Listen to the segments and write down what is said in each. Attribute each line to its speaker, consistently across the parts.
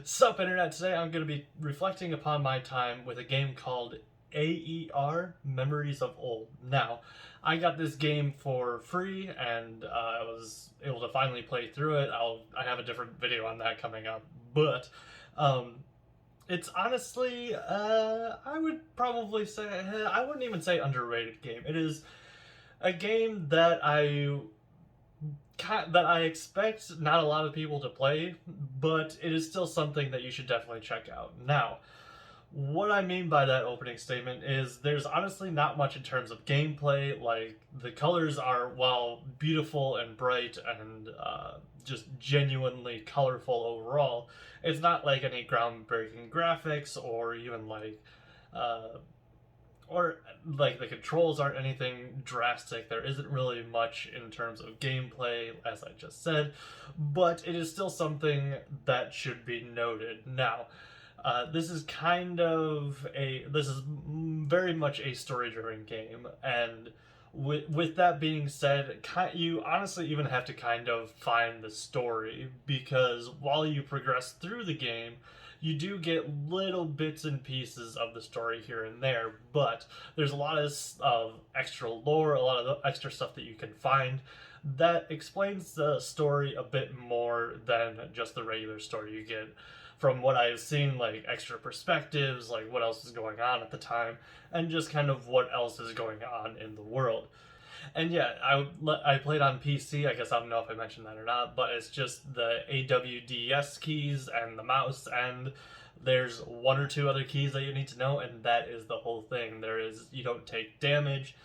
Speaker 1: Sup Internet, today I'm going to be reflecting upon my time with a game called AER, Memories of Old. Now, I got this game for free and I was able to finally play through it. I have a different video on that coming up, but um, it's honestly, I would probably say, I wouldn't even say underrated game. It is a game that I expect not a lot of people to play, but it is still something that you should definitely check out. Now, what I mean by that opening statement is there's honestly not much in terms of gameplay. Like, the colors are, while beautiful and bright and just genuinely colorful overall, it's not like any groundbreaking graphics or even uh, like the controls aren't anything drastic. There isn't really much in terms of gameplay, as I just said, but it is still something that should be noted. Now, this is very much a story-driven game, and with that being said, you honestly even have to kind of find the story, because while you progress through the game, you do get little bits and pieces of the story here and there, but there's a lot of extra lore, a lot of extra stuff that you can find that explains the story a bit more than just the regular story you get. From what I've seen, like extra perspectives, like what else is going on at the time, and just kind of what else is going on in the world. And yeah, I played on PC. I guess I don't know if I mentioned that or not, but it's just the AWDS keys and the mouse, and there's one or two other keys that you need to know, and that is the whole thing. You don't take damage,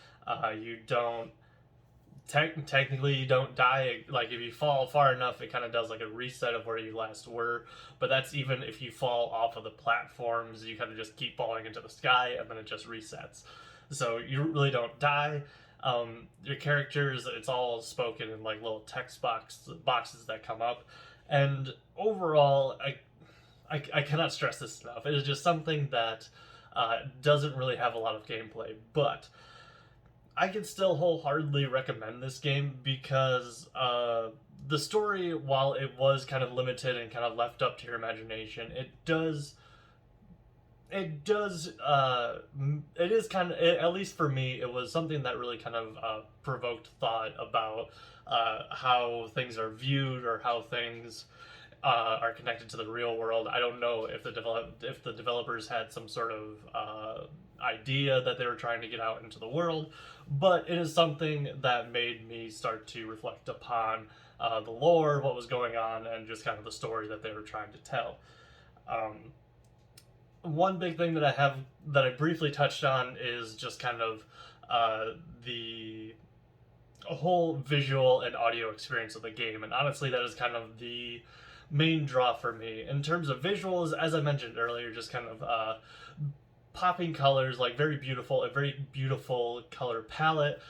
Speaker 1: you don't technically you don't die. Like, if you fall far enough, it kind of does like a reset of where you last were, but that's even if you fall off of the platforms. You kind of just keep falling into the sky and then it just resets, so you really don't die. Your characters, it's all spoken in like little text boxes that come up, and overall, I cannot stress this enough. It is just something that doesn't really have a lot of gameplay, but I can still wholeheartedly recommend this game because the story, while it was kind of limited and kind of left up to your imagination, it is kind of, at least for me, it was something that really kind of provoked thought about how things are viewed, or how things are connected to the real world. I don't know if the developers had some sort of idea that they were trying to get out into the world, but it is something that made me start to reflect upon the lore, what was going on, and just kind of the story that they were trying to tell. One big thing that I briefly touched on is just kind of the whole visual and audio experience of the game, and honestly, that is kind of the main draw for me. In terms of visuals, as I mentioned earlier, just kind of popping colors, like a very beautiful color palette,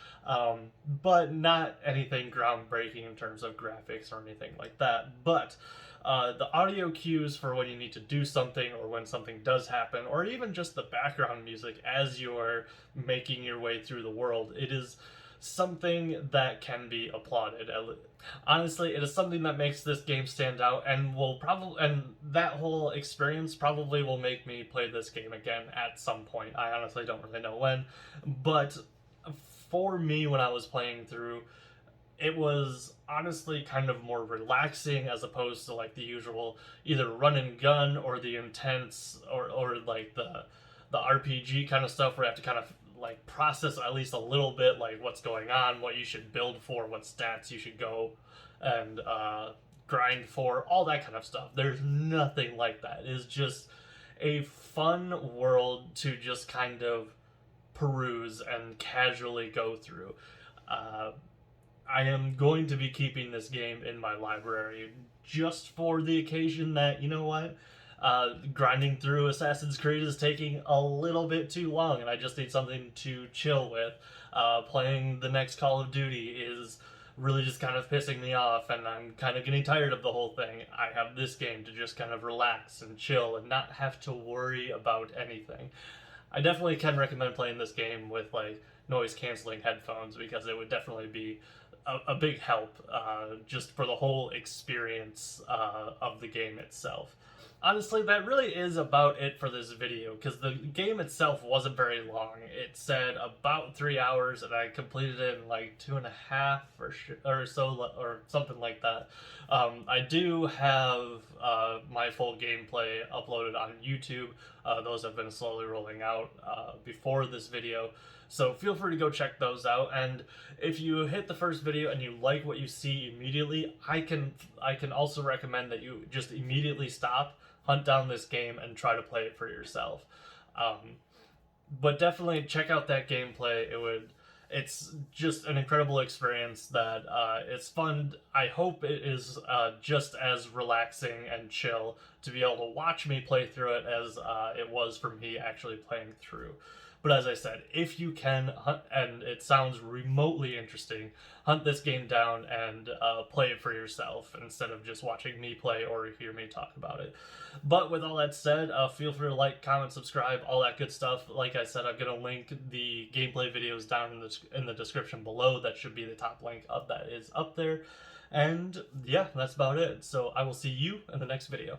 Speaker 1: but not anything groundbreaking in terms of graphics or anything like that. But the audio cues for when you need to do something, or when something does happen, or even just the background music as you're making your way through the world, it is something that can be applauded. Honestly, it is something that makes this game stand out, and that whole experience probably will make me play this game again at some point. I honestly don't really know when, but for me, when I was playing through, it was honestly kind of more relaxing, as opposed to like the usual either run and gun, or the intense, or like the RPG kind of stuff where you have to kind of like process at least a little bit, like what's going on, what you should build for, what stats you should go and grind for, all that kind of stuff. There's nothing like that. It is just a fun world to just kind of peruse and casually go through. I am going to be keeping this game in my library just for the occasion that, you know what, grinding through Assassin's Creed is taking a little bit too long, and I just need something to chill with. Playing the next Call of Duty is really just kind of pissing me off, and I'm kind of getting tired of the whole thing. I have this game to just kind of relax and chill and not have to worry about anything. I definitely can recommend playing this game with like noise canceling headphones, because it would definitely be a big help just for the whole experience of the game itself. Honestly, that really is about it for this video, because the game itself wasn't very long. It said about 3 hours, and I completed it in like 2.5 or so, or something like that. I do have my full gameplay uploaded on YouTube. Those have been slowly rolling out before this video. So feel free to go check those out. And if you hit the first video and you like what you see immediately, I can also recommend that you just immediately stop, hunt down this game, and try to play it for yourself. But definitely check out that gameplay. It's just an incredible experience that it's fun. I hope it is just as relaxing and chill to be able to watch me play through it as it was for me actually playing through. But as I said, if you can hunt, and it sounds remotely interesting, hunt this game down and play it for yourself instead of just watching me play or hear me talk about it. But with all that said, feel free to like, comment, subscribe, all that good stuff. Like I said, I'm going to link the gameplay videos down in the description below. That should be the top link of that is up there. And yeah, that's about it. So I will see you in the next video.